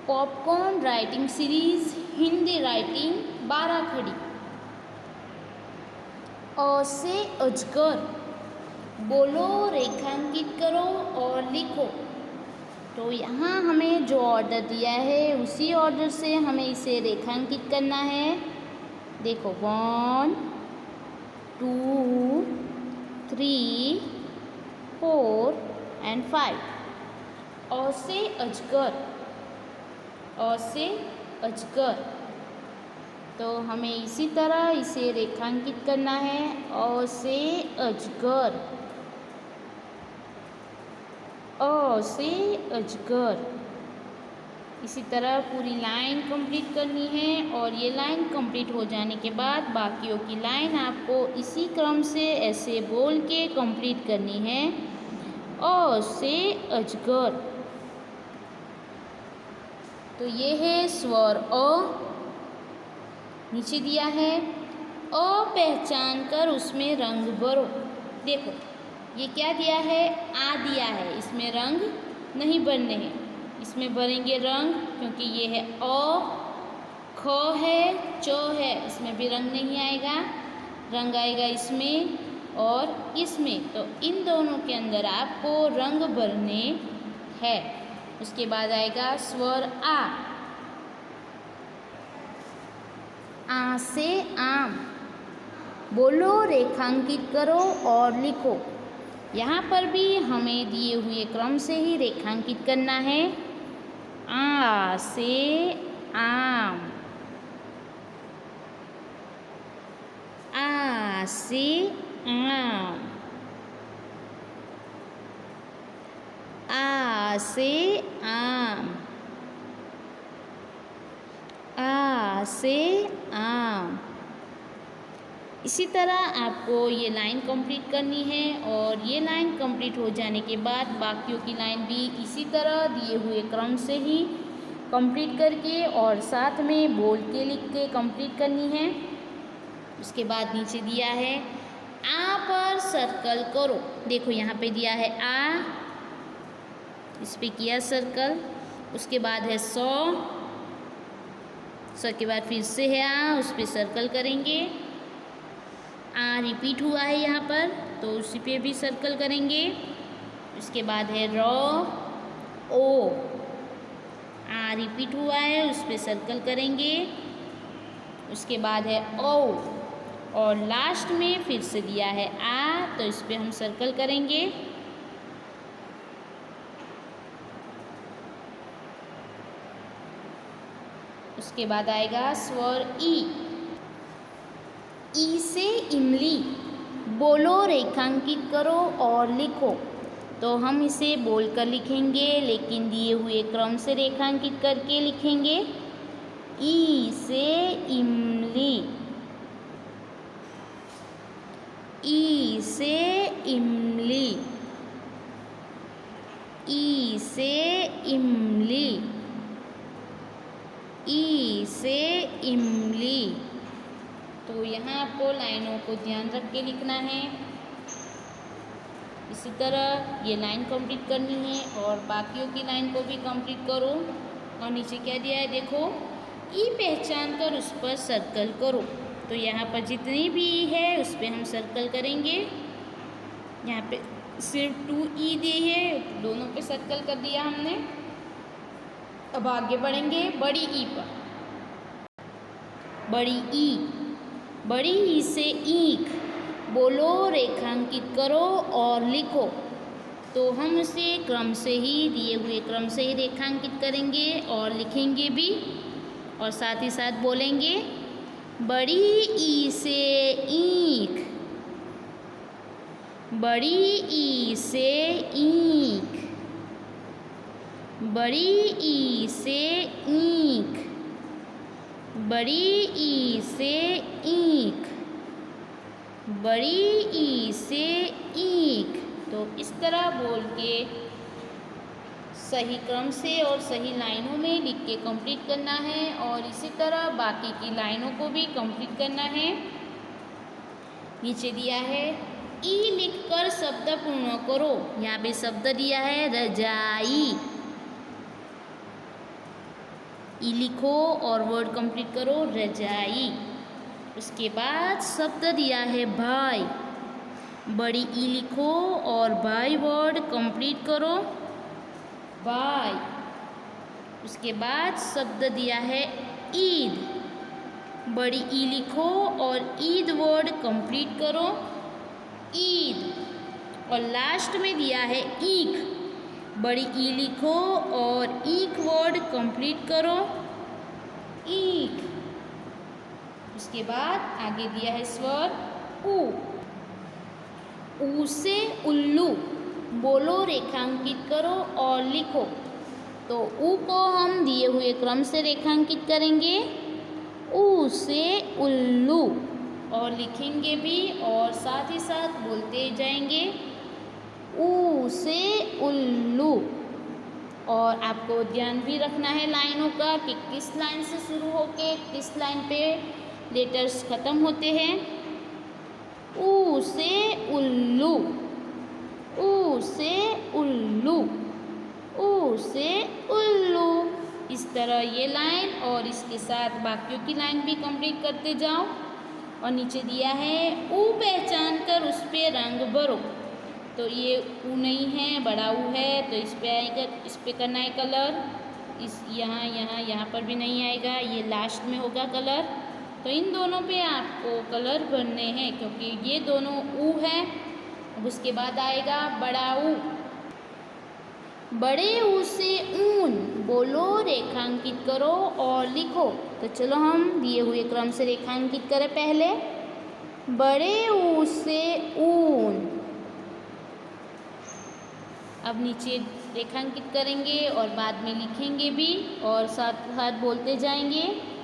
Popcorn writing series Hindi writing 12 खड़ी। अ से अजगर, बोलो, रेखांकित करो और लिखो। तो यहाँ हमें जो ऑर्डर दिया है उसी ऑर्डर से हमें इसे रेखांकित करना है। देखो 1 2 3 4 एंड 5। अ से अजगर, अ से अजगर, तो हमें इसी तरह इसे रेखांकित करना है। अ से अजगर, अ से अजगर, इसी तरह पूरी लाइन कंप्लीट करनी है। और ये लाइन कंप्लीट हो जाने के बाद बाकियों की लाइन आपको इसी क्रम से ऐसे बोल के कंप्लीट करनी है। अ से अजगर, तो ये है स्वर अ। नीचे दिया है अ पहचान कर उसमें रंग भरो। देखो ये क्या दिया है, आ दिया है, इसमें रंग नहीं भरने हैं, इसमें भरेंगे रंग क्योंकि ये है अ। ख है, च है, इसमें भी रंग नहीं आएगा, रंग आएगा इसमें और इसमें। तो इन दोनों के अंदर आपको रंग भरने हैं। उसके बाद आएगा स्वर आ। आ से आम, बोलो, रेखांकित करो और लिखो। यहाँ पर भी हमें दिए हुए क्रम से ही रेखांकित करना है। आ से आम, आ से आम, आ से आम, आ से आम। इसी तरह आपको ये लाइन कंप्लीट करनी है। और ये लाइन कंप्लीट हो जाने के बाद बाकियों की लाइन भी इसी तरह दिए हुए क्रम से ही कंप्लीट करके और साथ में बोल के लिख के कंप्लीट करनी है। उसके बाद नीचे दिया है आ पर सर्कल करो। देखो यहाँ पे दिया है आ, इस पे किया सर्कल। उसके बाद है सौ, सौ के बाद फिर से है आ, उस पर सर्कल करेंगे। आ रिपीट हुआ है यहाँ पर तो उसी पे भी सर्कल करेंगे। उसके बाद है र, ओ, आ रिपीट हुआ है उस पे सर्कल करेंगे। उसके बाद है ओ और लास्ट में फिर से दिया है आ, तो इस पे हम सर्कल करेंगे। उसके बाद आएगा स्वर ई। ई से इमली, बोलो, रेखांकित करो और लिखो। तो हम इसे बोलकर लिखेंगे लेकिन दिए हुए क्रम से रेखांकित करके लिखेंगे। ई से इमली, ई से इमली, ई से इमली, ई से इमली। तो यहाँ आपको लाइनों को ध्यान रख के लिखना है। इसी तरह ये लाइन कंप्लीट करनी है और बाकियों की लाइन को भी कंप्लीट करो। और नीचे क्या दिया है देखो, ई पहचान कर उस पर सर्कल करो। तो यहाँ पर जितनी भी ई है उस पर हम सर्कल करेंगे। यहाँ पे सिर्फ 2 ई दी है, दोनों पे सर्कल कर दिया हमने। अब आगे बढ़ेंगे बड़ी ई पर। बड़ी ई, बड़ी ई से ईंख, बोलो, रेखांकित करो और लिखो। तो हम इसे क्रम से ही दिए हुए क्रम से ही रेखांकित करेंगे और लिखेंगे भी और साथ ही साथ बोलेंगे। बड़ी ई से ईंख, बड़ी ई से ईंख, बड़ी ई से ईंख, बड़ी ई से ईंख, बड़ी ई से ईंख। तो इस तरह बोल के सही क्रम से और सही लाइनों में लिख के कंप्लीट करना है। और इसी तरह बाकी की लाइनों को भी कंप्लीट करना है। नीचे दिया है ई लिखकर शब्द पूर्ण करो। यहाँ पे शब्द दिया है रजाई, ई लिखो और वर्ड कंप्लीट करो रजाई। उसके बाद शब्द दिया है भाई, बड़ी ई लिखो और भाई वर्ड कंप्लीट करो भाई। उसके बाद शब्द दिया है ईद, बड़ी ई लिखो और ईद वर्ड कंप्लीट करो ईद। और लास्ट में दिया है ईख, बड़ी ई लिखो और ईख वर्ड कंप्लीट करो ईख। उसके बाद आगे दिया है स्वर ऊ, ऊ से उल्लू, बोलो रेखांकित करो और लिखो। तो ऊ को हम दिए हुए क्रम से रेखांकित करेंगे, ऊ से उल्लू, और लिखेंगे भी और साथ ही साथ बोलते जाएंगे ऊ से उल्लू। और आपको ध्यान भी रखना है लाइनों का कि किस लाइन से शुरू होके किस लाइन पे लेटर्स ख़त्म होते हैं। ऊ से उल्लू, ऊ से उल्लू, ऊ से उल्लू। इस तरह ये लाइन और इसके साथ बाकियों की लाइन भी कंप्लीट करते जाओ। और नीचे दिया है ऊ पहचान कर उस पे रंग भरो। तो ये ऊ नहीं है, बड़ा ऊ है, तो इस पे आएगा, इस पे करना है कलर। इस यहाँ पर भी नहीं आएगा, ये लास्ट में होगा कलर। तो इन दोनों पे आपको कलर भरने हैं क्योंकि ये दोनों ऊ है। अब उसके बाद आएगा बड़ा ऊ, बड़े ऊ से ऊन, बोलो रेखांकित करो और लिखो। तो चलो हम दिए हुए क्रम से रेखांकित करें। पहले बड़े ऊ से ऊन, अब नीचे रेखांकित करेंगे और बाद में लिखेंगे भी और साथ साथ बोलते जाएंगे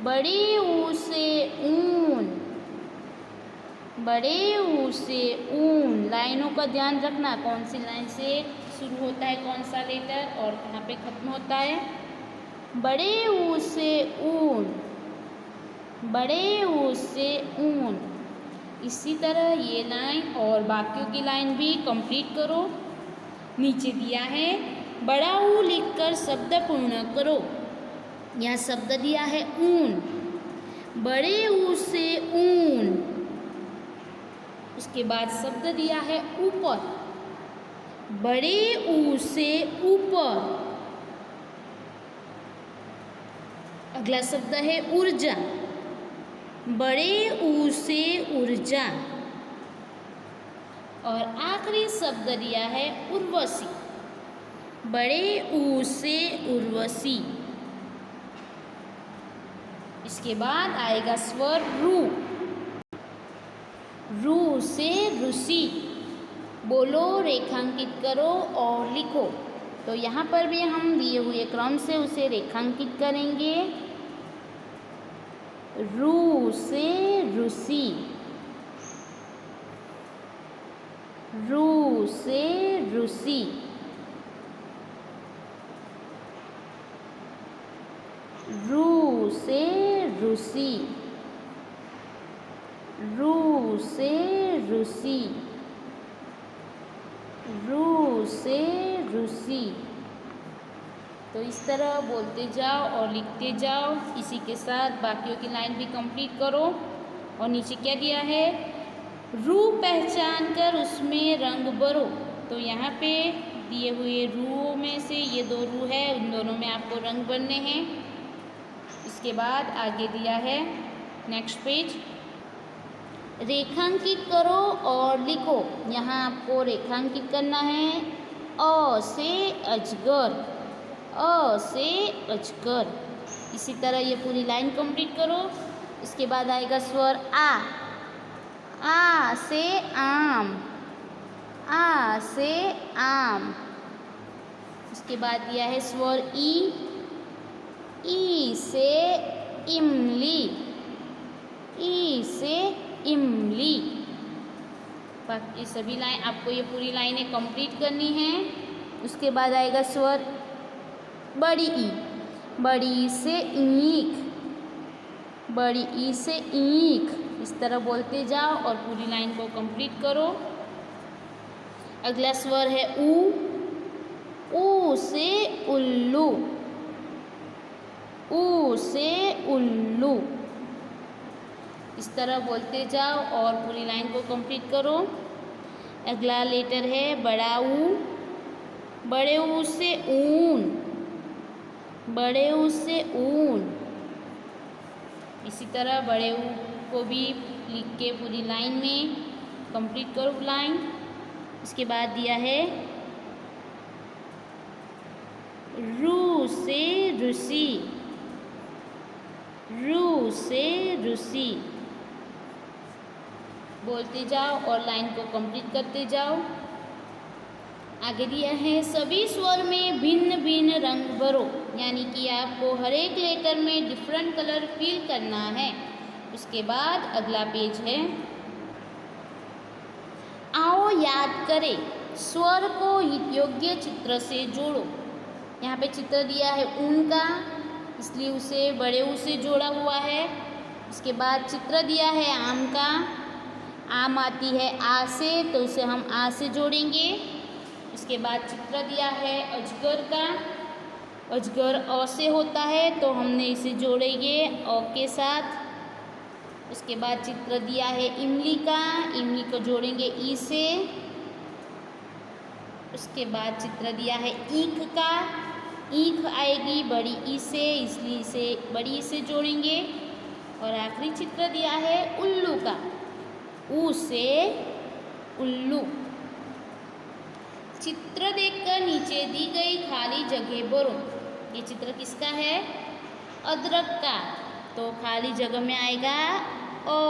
बड़े ऊ से ऊन, बड़े ऊ से ऊन। लाइनों का ध्यान रखना, कौन सी लाइन से शुरू होता है कौन सा लेटर और कहाँ पे खत्म होता है। बड़े ऊ से ऊन, बड़े ऊ से ऊन। इसी तरह ये लाइन और बाकियों की लाइन भी कंप्लीट करो। नीचे दिया है बड़ा ऊ लिखकर शब्द पूर्ण करो। यहाँ शब्द दिया है ऊन, बड़े ऊ से ऊन। उसके बाद शब्द दिया है ऊपर, बड़े ऊ से ऊपर। अगला शब्द है ऊर्जा, बड़े ऊ से ऊर्जा। और आखिरी शब्द दिया है उर्वशी, बड़े ऊ से उर्वशी। इसके बाद आएगा स्वर रू, रू से ऋषि, बोलो रेखांकित करो और लिखो। तो यहाँ पर भी हम दिए हुए क्रम से उसे रेखांकित करेंगे। रू से ऋषि, रू से ऋषि, रू से ऋषि, रू से ऋषि, रू से ऋषि। तो इस तरह बोलते जाओ और लिखते जाओ। इसी के साथ बाकियों की लाइन भी कंप्लीट करो। और नीचे क्या दिया है, रू पहचान कर उसमें रंग भरो। तो यहाँ पे दिए हुए रूओं में से ये दो रू है, उन दोनों में आपको रंग भरने हैं। इसके बाद आगे दिया है नेक्स्ट पेज, रेखांकित करो और लिखो। यहाँ आपको रेखांकित करना है अ से अजगर, अ से अजगर। इसी तरह ये पूरी लाइन कंप्लीट करो। इसके बाद आएगा स्वर आ से आम, आ से आम। इसके बाद दिया है स्वर ई से इमली, ई से इमली। बाकी सभी लाइन आपको ये पूरी लाइनें कंप्लीट करनी हैं। उसके बाद आएगा स्वर बड़ी ई, बड़ी ई से ईख, बड़ी ई से ईख। इस तरह बोलते जाओ और पूरी लाइन को कंप्लीट करो। अगला स्वर है ऊ से उल्लू, ऊ से उल्लू। इस तरह बोलते जाओ और पूरी लाइन को कंप्लीट करो। अगला लेटर है बड़ा ऊ। बड़े ऊ से ऊन, बड़े ऊ से ऊन। इसी तरह बड़े ऊ को भी लिख के पूरी लाइन में कंप्लीट करो लाइन। इसके बाद दिया है रू से रूसी, रू से रूसी। बोलते जाओ और लाइन को कंप्लीट करते जाओ। आगे दिया है सभी स्वर में भिन्न भिन्न रंग भरो, यानी कि आपको हर एक लेटर में डिफरेंट कलर फिल करना है। उसके बाद अगला पेज है आओ याद करें, स्वर को योग्य चित्र से जोड़ो। यहाँ पे चित्र दिया है ऊन का, इसलिए उसे बड़े ऊ से जोड़ा हुआ है। उसके बाद चित्र दिया है आम का, आम आती है आ से, तो उसे हम आ से जोड़ेंगे। इसके बाद चित्र दिया है अजगर का, अजगर अ से होता है, तो हमने इसे जोड़ेंगे अ के साथ। उसके बाद चित्र दिया है इमली का, इमली को जोड़ेंगे ई से। उसके बाद चित्र दिया है ईख का, ईख आएगी बड़ी ई से, इसलिए इसे बड़ी ई से जोड़ेंगे। और आखिरी चित्र दिया है उल्लू का, ऊ से उल्लू। चित्र देखकर नीचे दी गई खाली जगह भरो। ये चित्र किसका है? अदरक का, तो खाली जगह में आएगा अ,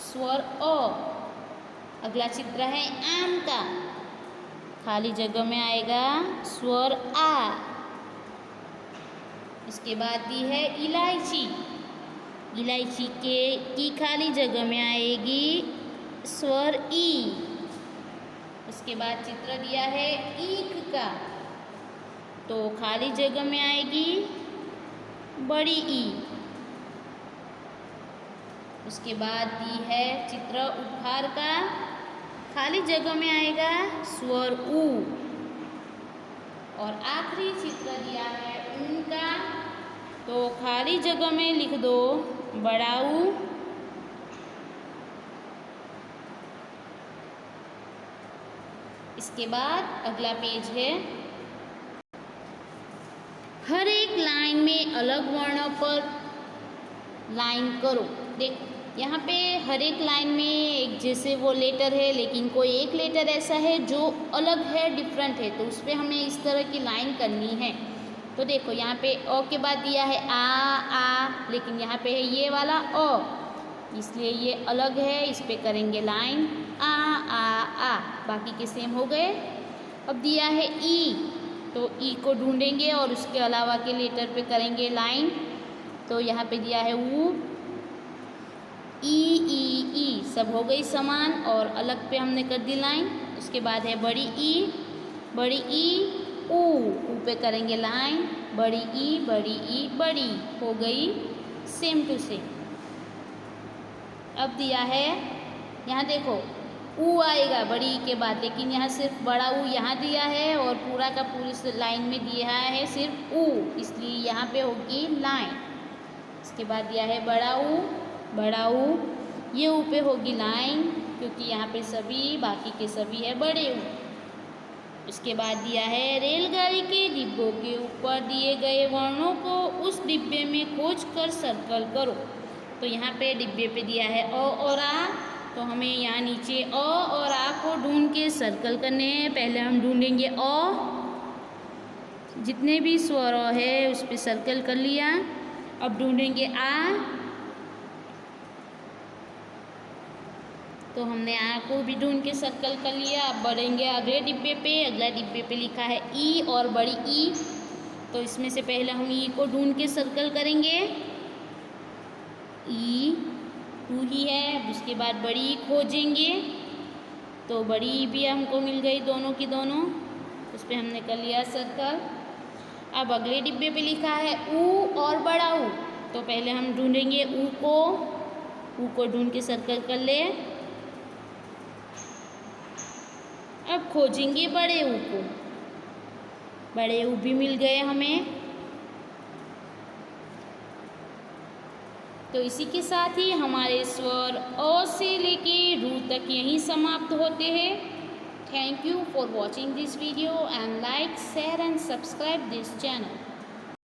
स्वर अ। अगला चित्र है आम का, खाली जगह में आएगा स्वर आ। इसके बाद दी है इलायची, इलायची की खाली जगह में आएगी स्वर ई। उसके बाद चित्र दिया है ईख का, तो खाली जगह में आएगी बड़ी ई। उसके बाद दी है चित्र उपहार का, खाली जगह में आएगा स्वर ऊ। और आखिरी चित्र दिया है ऊन का, तो खाली जगह में लिख दो बड़ा ऊ। इसके बाद अगला पेज है हर एक लाइन में अलग वर्णों पर लाइन करो। देखो यहाँ पे हर एक लाइन में एक जैसे वो लेटर है, लेकिन कोई एक लेटर ऐसा है जो अलग है, डिफरेंट है, तो उस पर हमें इस तरह की लाइन करनी है। तो देखो यहाँ पे अ के बाद दिया है आ, लेकिन यहाँ पे है ये वाला अ, इसलिए ये अलग है, इस पे करेंगे लाइन आ। बाकी के सेम हो गए। अब दिया है ई, तो ई को ढूंढेंगे और उसके अलावा के लेटर पे करेंगे लाइन। तो यहाँ पे दिया है ऊ, ई, सब हो गई समान और अलग पे हमने कर दी लाइन। उसके बाद है बड़ी ई, ऊ पे करेंगे लाइन, बड़ी ई, बड़ी हो गई सेम टू सेम। अब दिया है यहाँ देखो ऊ आएगा बड़ी ई के बाद, लेकिन यहाँ सिर्फ बड़ा ऊ यहाँ दिया है और पूरा का पूरी लाइन में दिया है सिर्फ ऊ, इसलिए यहाँ पे होगी लाइन। इसके बाद दिया है बड़ा ऊ, ये ऊ पे होगी लाइन, क्योंकि यहाँ पे सभी बाकी के सभी है बड़े ऊ। उसके बाद दिया है रेलगाड़ी के डिब्बों के ऊपर दिए गए वर्णों को उस डिब्बे में खोज कर सर्कल करो। तो यहाँ पे डिब्बे पे दिया है अ और आ, तो हमें यहाँ नीचे अ और आ को ढूंढ के सर्कल करने हैं। पहले हम ढूंढेंगे अ, जितने भी स्वर है उस पर सर्कल कर लिया। अब ढूंढेंगे आ, तो हमने आ को भी ढूंढ के सर्कल कर लिया। अब बढ़ेंगे अगले डिब्बे पे, अगला डिब्बे पे लिखा है ई और बड़ी ई, तो इसमें से पहले हम ई को ढूंढ के सर्कल करेंगे। ई टू ही है, उसके बाद बड़ी ई खोजेंगे, तो बड़ी ई भी हमको मिल गई दोनों की दोनों, उस पर हमने कर लिया सर्कल। अब अगले डिब्बे पे लिखा है ऊ और बड़ा ऊ, तो पहले हम ढूंढेंगे ऊ को ढूंढ के सर्कल कर ले। अब खोजेंगे बड़े ऊ को, बड़े ऊ भी मिल गए हमें। तो इसी के साथ ही हमारे स्वर अ से लेके रू तक यहीं समाप्त होते हैं। Thank you for watching this video and like share and subscribe this channel.